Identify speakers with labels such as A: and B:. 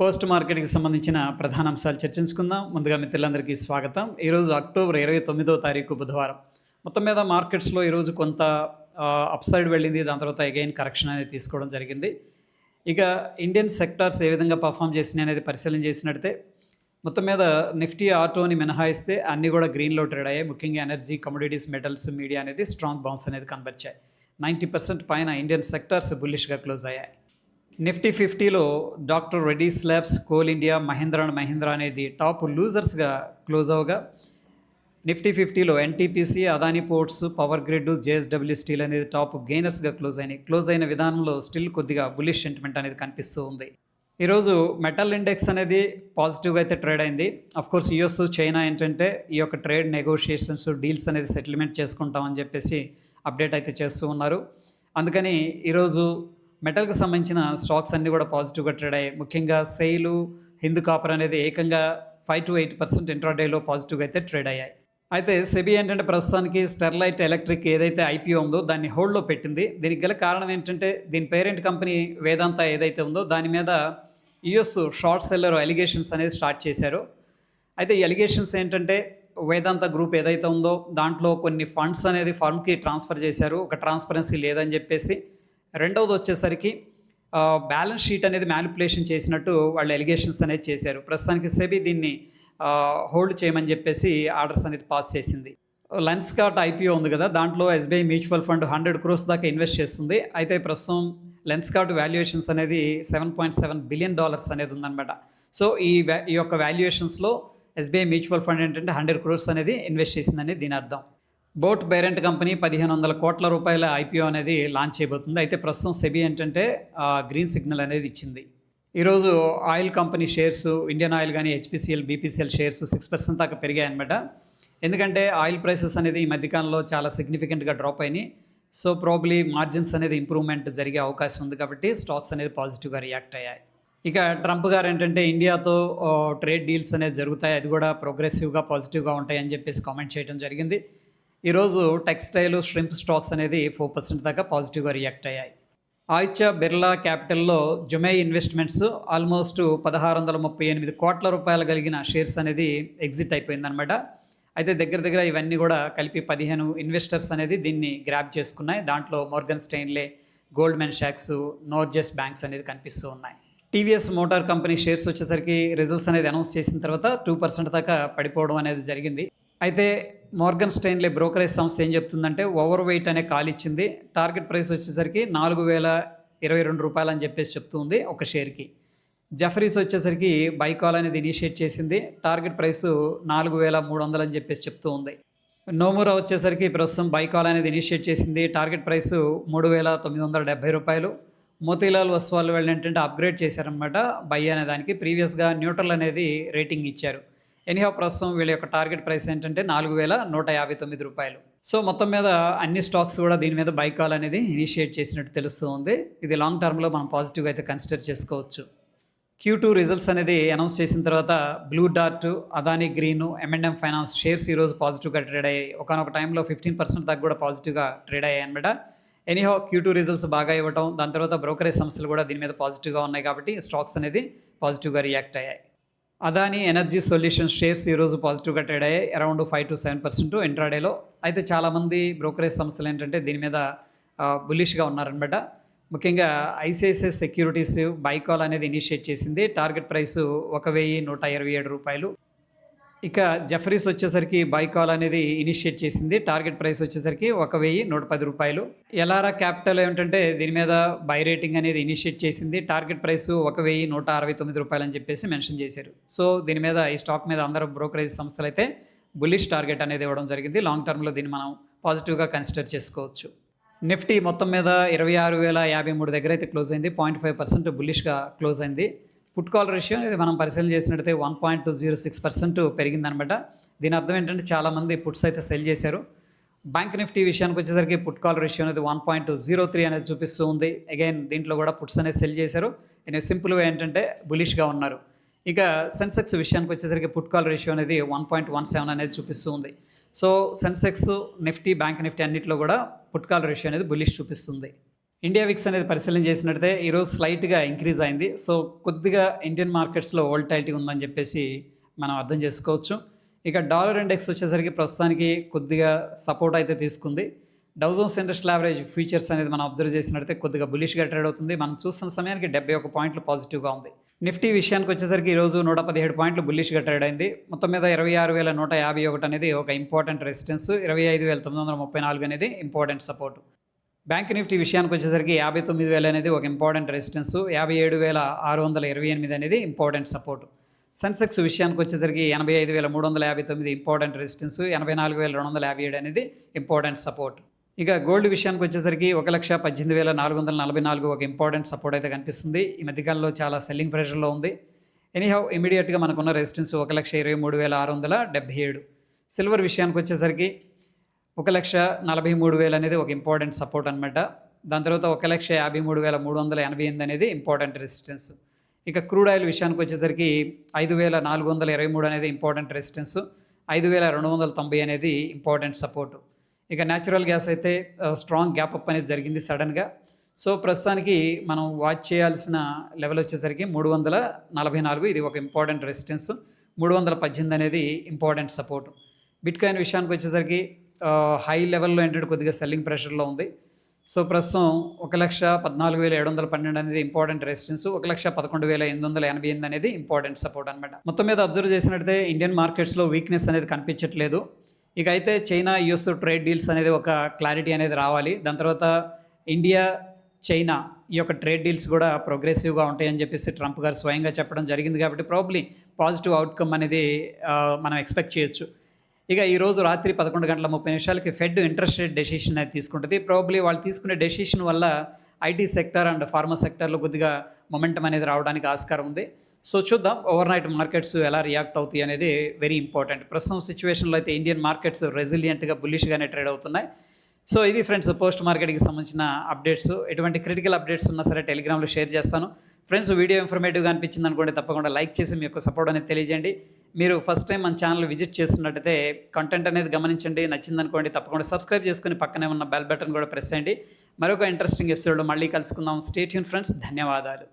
A: Post మార్కెట్‌కి సంబంధించిన ప్రధాన అంశాలు చర్చించుకుందాం. ముందుగా మిత్రులందరికీ స్వాగతం. ఈరోజు అక్టోబర్ 29వ తారీఖు బుధవారం. మొత్తం మీద మార్కెట్స్‌లో ఈరోజు కొంత అప్‌సైడ్ వెళ్ళింది. దాని తర్వాత అగైన్ కరెక్షన్ అనేది తీసుకోవడం జరిగింది. ఇక ఇండియన్ సెక్టార్స్ ఏ విధంగా పెర్ఫార్మ్ చేసినాయి అనేది పరిశీలన చేసినట్టయితే మొత్తం మీద నిఫ్టీ, ఆటోని మినహాయిస్తే అన్నీ కూడా గ్రీన్‌లో ట్రేడ్ అయ్యాయి. ముఖ్యంగా ఎనర్జీ, కమోడిటీస్, మెటల్స్, మీడియా అనేది స్ట్రాంగ్ బౌన్స్ అనేది కనబరిచాయి. 90% పైన ఇండియన్ సెక్టార్స్ బుల్లిష్‌గా క్లోజ్ అయ్యాయి. నిఫ్టీ 50లో doctor Reddy's Labs, Coal India, Mahindra and Mahindra అనేది టాప్ లూజర్స్గా క్లోజ్ అవగా నిఫ్టీ 50లో NTPC, Adani Ports, Power Grid, JSW Steel అనేది టాప్ గెయినర్స్గా క్లోజ్ అయినాయి. క్లోజ్ అయిన విధానంలో స్టిల్ కొద్దిగా బుల్లిష్ సెంటిమెంట్ అనేది కనిపిస్తూ ఉంది. ఈరోజు మెటల్ ఇండెక్స్ అనేది పాజిటివ్గా అయితే ట్రేడ్ అయింది. అఫ్కోర్స్ యూఎస్, చైనా ఏంటంటే ఈ యొక్క ట్రేడ్ నెగోషియేషన్స్, డీల్స్ అనేది సెటిల్మెంట్ చేసుకుంటామని చెప్పేసి అప్డేట్ అయితే చేస్తూ ఉన్నారు. అందుకని ఈరోజు మెటల్కి సంబంధించిన స్టాక్స్ అన్నీ కూడా పాజిటివ్గా ట్రేడ్ అయ్యాయి. ముఖ్యంగా సెయిలు, హిందూ కాపర్ అనేది ఏకంగా 5 to 8% ఇంట్రాడేలో పాజిటివ్గా అయితే ట్రేడ్ అయ్యాయి. అయితే సెబీ ఏంటంటే ప్రస్తుతానికి స్టెర్లైట్ ఎలక్ట్రిక్ ఏదైతే ఐపీఓ ఉందో దాన్ని హోల్డ్లో పెట్టింది. దీనికి గల కారణం ఏంటంటే దీని పేరెంట్ కంపెనీ వేదాంత ఏదైతే ఉందో దాని మీద యుఎస్ షార్ట్ సెల్లర్ ఎలిగేషన్స్ అనేది స్టార్ట్ చేశారు. అయితే ఈ ఎలిగేషన్స్ ఏంటంటే వేదాంత గ్రూప్ ఏదైతే ఉందో దాంట్లో కొన్ని ఫండ్స్ అనేది ఫర్మ్కి ట్రాన్స్ఫర్ చేశారు, ఒక ట్రాన్స్పరెన్సీ లేదని చెప్పేసి. రెండవది వచ్చేసరికి బ్యాలెన్స్ షీట్ అనేది మ్యానిపులేషన్ చేసినట్టు వాళ్ళు ఎలిగేషన్స్ అనేది చేశారు. ప్రస్తుతానికి సెబీ దీన్ని హోల్డ్ చేయమని చెప్పేసి ఆర్డర్స్ అనేది పాస్ చేసింది. లెన్స్కార్ట్ ఐపీఓ ఉంది కదా, దాంట్లో ఎస్బీఐ మ్యూచువల్ ఫండ్ 100 crores దాకా ఇన్వెస్ట్ చేస్తుంది. అయితే ప్రస్తుతం లెన్స్కార్ట్ వాల్యుయేషన్స్ అనేది $7.7 billion అనేది ఉందన్నమాట. సో ఈ యొక్క వాల్యుయేషన్స్లో ఎస్బీఐ మ్యూచువల్ ఫండ్ ఏంటంటే 100 crores అనేది ఇన్వెస్ట్ చేసిందని దీని అర్థం. బోట్ పేరెంట్ కంపెనీ 1,500 కోట్ల రూపాయల ఐపీఓ అనేది లాంచ్ చేయబోతుంది. అయితే ప్రస్తుతం సెబీ ఏంటంటే గ్రీన్ సిగ్నల్ అనేది ఇచ్చింది. ఈరోజు oil company shares, Indian oil కానీ హెచ్పిసిఎల్, బీపీసీఎల్ షేర్స్ 6% దాకా పెరిగాయి అనమాట. ఎందుకంటే ఆయిల్ ప్రైసెస్ అనేది ఈ మధ్యకాలంలో చాలా సిగ్నిఫికెంట్గా డ్రాప్ అయినాయి. సో ప్రాబ్లీ మార్జిన్స్ అనేది ఇంప్రూవ్మెంట్ జరిగే అవకాశం ఉంది కాబట్టి స్టాక్స్ అనేది పాజిటివ్గా రియాక్ట్ అయ్యాయి. ఇక ట్రంప్ గారు ఏంటంటే ఇండియాతో ట్రేడ్ డీల్స్ అనేది జరుగుతాయి, అది కూడా ప్రోగ్రెసివ్గా పాజిటివ్గా ఉంటాయి అని చెప్పేసి కామెంట్ చేయడం జరిగింది. ఈరోజు టెక్స్టైల్, ష్రింప్ స్టాక్స్ అనేది 4% దాకా పాజిటివ్గా రియాక్ట్ అయ్యాయి. ఆదిత్య బిర్లా క్యాపిటల్లో జుమై ఇన్వెస్ట్మెంట్స్ ఆల్మోస్ట్ 1,638 కోట్ల రూపాయలు కలిగిన షేర్స్ అనేది ఎగ్జిట్ అయిపోయిందనమాట. అయితే దగ్గర ఇవన్నీ కూడా కలిపి 15 ఇన్వెస్టర్స్ అనేది దీన్ని గ్రాబ్ చేసుకున్నాయి. దాంట్లో మోర్గన్ స్టెయిన్లే, గోల్డ్మెన్ సాక్స్, నోర్జెస్ బ్యాంక్స్ అనేది కనిపిస్తూ ఉన్నాయి. టీవీఎస్ మోటార్ కంపెనీ షేర్స్ వచ్చేసరికి రిజల్ట్స్ అనేది అనౌన్స్ చేసిన తర్వాత 2% దాకా పడిపోవడం అనేది జరిగింది. అయితే మోర్గన్ స్టెయిన్లే బ్రోకరేజ్ సంస్థ ఏం చెప్తుందంటే ఓవర్ వెయిట్ అనే కాల్ ఇచ్చింది. టార్గెట్ ప్రైస్ వచ్చేసరికి $4,022 అని చెప్పేసి చెప్తుంది ఒక షేర్కి. జెఫరీస్ వచ్చేసరికి బై కాల్ అనేది ఇనిషియేట్ చేసింది. టార్గెట్ ప్రైస్ 4,300 అని చెప్పేసి చెప్తూ ఉంది. నోమురా వచ్చేసరికి ప్రస్తుతం బై కాల్ అనేది ఇనిషియేట్ చేసింది. Target price $3,970. మోతీలాల్ ఒస్వాల్ వాళ్ళు ఏంటంటే అప్గ్రేడ్ చేశారనమాట బై అనే దానికి. ప్రీవియస్గా న్యూట్రల్ అనేది రేటింగ్ ఇచ్చారు. ఎనీహౌ ప్రస్తుతం వీళ్ళ యొక్క టార్గెట్ ప్రైస్ ఏంటంటే $4,159. సో మొత్తం మీద అన్ని స్టాక్స్ కూడా దీని మీద బై కాల్ అనేది ఇనిషియేట్ చేసినట్టు తెలుస్తూ ఉంది. ఇది లాంగ్ టర్మ్లో మనం పాజిటివ్గా అయితే కన్సిడర్ చేసుకోవచ్చు. Q2 రిజల్ట్స్ అనేది అనౌన్స్ చేసిన తర్వాత blue dart, Adani green, M&M finance shares ఈరోజు పాజిటివ్గా ట్రేడ్ అయ్యాయి. ఒకనొక టైంలో 15% దాకా కూడా పాజిటివ్గా ట్రేడ్ అయ్యాయి అనమాట. ఎనీహౌ Q2 రిజల్ట్స్ బాగా ఇవ్వటం, దాని తర్వాత బ్రోకరేజ్ సంస్థలు కూడా దీని మీద పాజిటివ్గా ఉన్నాయి కాబట్టి స్టాక్స్ అనేది పాజిటివ్గా రియాక్ట్ అయ్యాయి. అదానీ ఎనర్జీ సొల్యూషన్స్ షేర్స్ ఈరోజు పాజిటివ్గా ట్రేడ్ అయ్యాయి, అరౌండ్ 5 to 7% ఇంట్రాడేలో. అయితే చాలామంది బ్రోకరేజ్ సంస్థలు ఏంటంటే దీని మీద బుల్లిష్గా ఉన్నారనమాట. ముఖ్యంగా ఐసిఐసిఐ సెక్యూరిటీస్ బై కాల్ అనేది ఇనిషియేట్ చేసింది. Target price $1,127. ఇక జెఫరీస్ వచ్చేసరికి బై కాల్ అనేది ఇనిషియేట్ చేసింది. టార్గెట్ ప్రైస్ వచ్చేసరికి $1,110. ఎలారా క్యాపిటల్ ఏమిటంటే దీని మీద బై రేటింగ్ అనేది ఇనిషియేట్ చేసింది. టార్గెట్ ప్రైస్ $1,169 అని చెప్పేసి మెన్షన్ చేశారు. సో దీని మీద ఈ స్టాక్ మీద అందరూ బ్రోకరేజ్ సంస్థలు అయితే బుల్లిష్ టార్గెట్ అనేది ఇవ్వడం జరిగింది. లాంగ్ టర్మ్లో దీన్ని మనం పాజిటివ్గా కన్సిడర్ చేసుకోవచ్చు. నిఫ్టీ మొత్తం మీద 26,053 దగ్గర అయితే క్లోజ్ అయింది. 0.5% బుల్లిష్గా క్లోజ్ అయింది. పుట్ కాల్ రేషియో అనేది మనం పరిశీలన చేసినట్టయితే 1.206% పెరిగిందనమాట. దీని అర్థం ఏంటంటే చాలామంది పుట్స్ అయితే సెల్ చేశారు. బ్యాంక్ నిఫ్టీ విషయానికి వచ్చేసరికి పుట్ కాల్ రేషియో అనేది 1.03 అనేది చూపిస్తూ ఉంది. అగైన్ దీంట్లో కూడా పుట్స్ అనేది సెల్ చేశారు. సింపుల్ వే ఏంటంటే బులిష్గా ఉన్నారు. ఇక సెన్సెక్స్ విషయానికి వచ్చేసరికి పుట్ కాల్ రేషియో అనేది 1.17 అనేది చూపిస్తూ ఉంది. So Sensex, Nifty, bank Nifty అన్నింటిలో కూడా పుట్ కాల్ రేషియో అనేది బులిష్ చూపిస్తుంది. ఇండియా విక్స్ అనేది పరిశీలన చేసినట్టయితే ఈరోజు స్లైట్‌గా ఇంక్రీజ్ అయింది. సో, కొద్దిగా ఇండియన్ మార్కెట్స్‌లో వోలటాలిటీ ఉందని చెప్పేసి మనం అర్థం చేసుకోవచ్చు. ఇక డాలర్ ఇండెక్స్ వచ్చేసరికి ప్రస్తుతానికి కొద్దిగా సపోర్ట్ అయితే తీసుకుంది. Dow Jones industrial average futures అనేది మనం అబ్జర్వ్ చేసినట్టయితే కొద్దిగా బులిష్‌గా ట్రేడ్ అవుతుంది. మనం చూస్తున్న సమయానికి 71 పాయింట్లు పాజిటివ్‌గా ఉంది. నిఫ్టీ విషయానికి వచ్చేసరికి ఈరోజు 117 పాయింట్లు బుల్లిష్‌గా ట్రేడ్ అయింది. మొత్తం మీద 26,151 అనేది ఒక ఇంపార్టెంట్ రెసిస్టెన్స్, 25,934 అనేది ఇంపార్టెంట్ సపోర్ట్. బ్యాంక్ నిఫ్టీ విషయానికి వచ్చేసరికి 59,000 అనేది ఒక ఇంపార్టెంట్ రెసిస్టెన్స్, 57,628 అనేది ఇంపార్టెంట్ సపోర్ట్. సెన్సెక్స్ విషయానికి వచ్చేసరికి 85,359 ఇంపార్టెంట్ రెసిస్టెన్స్, 84,257 అనేది ఇంపార్టెంట్ సపోర్ట్. ఇక గోల్డ్ విషయానికి వచ్చేసరికి 1,18,444 ఒక ఇంపార్టెంట్ సపోర్ట్ అయితే కనిపిస్తుంది. ఈ మధ్యకాలంలో చాలా సెల్లింగ్ ప్రెషర్లో ఉంది. ఎనీహౌ ఇమీడియట్గా మనకున్న రెసిస్టెన్స్ 1,23,677. సిల్వర్ విషయానికి వచ్చేసరికి 1,43,000 అనేది ఒక ఇంపార్టెంట్ సపోర్ట్ అనమాట. దాని తర్వాత 1,53,388 అనేది ఇంపార్టెంట్ రెసిస్టెన్స్. ఇక క్రూడ్ ఆయిల్ విషయానికి వచ్చేసరికి 5,423 అనేది ఇంపార్టెంట్ రెసిస్టెన్స్, 5,290 అనేది ఇంపార్టెంట్ సపోర్ట్. ఇక న్యాచురల్ గ్యాస్ అయితే స్ట్రాంగ్ గ్యాప్ అప్ అనేది జరిగింది సడన్గా. సో, ప్రస్తుతానికి మనం వాచ్ చేయాల్సిన లెవెల్ వచ్చేసరికి 344, ఇది ఒక ఇంపార్టెంట్ రెసిస్టెన్స్, 318 అనేది ఇంపార్టెంట్ సపోర్ట్. బిట్కాయిన్ విషయానికి వచ్చేసరికి హై లెవెల్లో ఏంటంటే కొద్దిగా సెల్లింగ్ ప్రెషర్లో ఉంది. సో, ప్రస్తుతం 1,14,712 అనేది ఇంపార్టెంట్ రెసిస్టెన్స్, 1,11,888 అనేది ఇంపార్టెంట్ సపోర్ట్ అనమాట. మొత్తం మీద అబ్జర్వ్ చేసినట్టయితే ఇండియన్ మార్కెట్స్లో వీక్నెస్ అనేది కనిపించట్లేదు. ఇక అయితే చైనా యూఎస్ ట్రేడ్ డీల్స్ అనేది ఒక క్లారిటీ అనేది రావాలి. దాని తర్వాత ఇండియా చైనా ఈ యొక్క ట్రేడ్ డీల్స్ కూడా ప్రోగ్రెసివ్గా ఉంటాయని చెప్పేసి ట్రంప్ గారు స్వయంగా చెప్పడం జరిగింది. కాబట్టి ప్రాబ్లీ పాజిటివ్ అవుట్కమ్ అనేది మనం ఎక్స్పెక్ట్ చేయొచ్చు. ఇక ఈరోజు రాత్రి 11:30 ఫెడ్ ఇంట్రెస్ట్ రేట్ డెసిషన్ అనేది తీసుకుంటుంది. ప్రాబ్లీ వాళ్ళు తీసుకునే డెసిషన్ వల్ల ఐటీ సెక్టర్ అండ్ ఫార్మా సెక్టర్లో కొద్దిగా మొమెంటం అనేది రావడానికి ఆస్కారం ఉంది. సో, చూద్దాం ఓవర్ నైట్ మార్కెట్స్ ఎలా రియాక్ట్ అవుతాయి అనేది వెరీ ఇంపార్టెంట్. ప్రస్తుతం సిచ్యువేషన్లో అయితే ఇండియన్ మార్కెట్స్ రెసిలియంట్గా బుల్లిష్గానే ట్రేడ్ అవుతున్నాయి. సో, ఇది ఫ్రెండ్స్ పోస్ట్ మార్కెట్కి సంబంధించిన అప్డేట్స్. ఎటువంటి క్రిటికల్ అప్డేట్స్ ఉన్నా సరే టెలిగ్రామ్లో షేర్ చేస్తాను. ఫ్రెండ్స్, వీడియో ఇన్ఫర్మేటివ్గా అనిపించింది అనుకోండి తప్పకుండా లైక్ చేసి మీ యొక్క సపోర్ట్ అనేది తెలియజేయండి. మీరు ఫస్ట్ టైం మన ఛానల్ విజిట్ చేస్తున్నట్టయితే కంటెంట్ అనేది గమనించండి. నచ్చిందనుకోండి తప్పకుండా సబ్స్క్రైబ్ చేసుకుని పక్కనే ఉన్న బెల్ బటన్ కూడా ప్రెస్ చేయండి. మరొక ఇంట్రెస్టింగ్ ఎపిసోడ్లో మళ్ళీ కలుసుకుందాం. స్టే ట్యూన్ ఫ్రెండ్స్, ధన్యవాదాలు.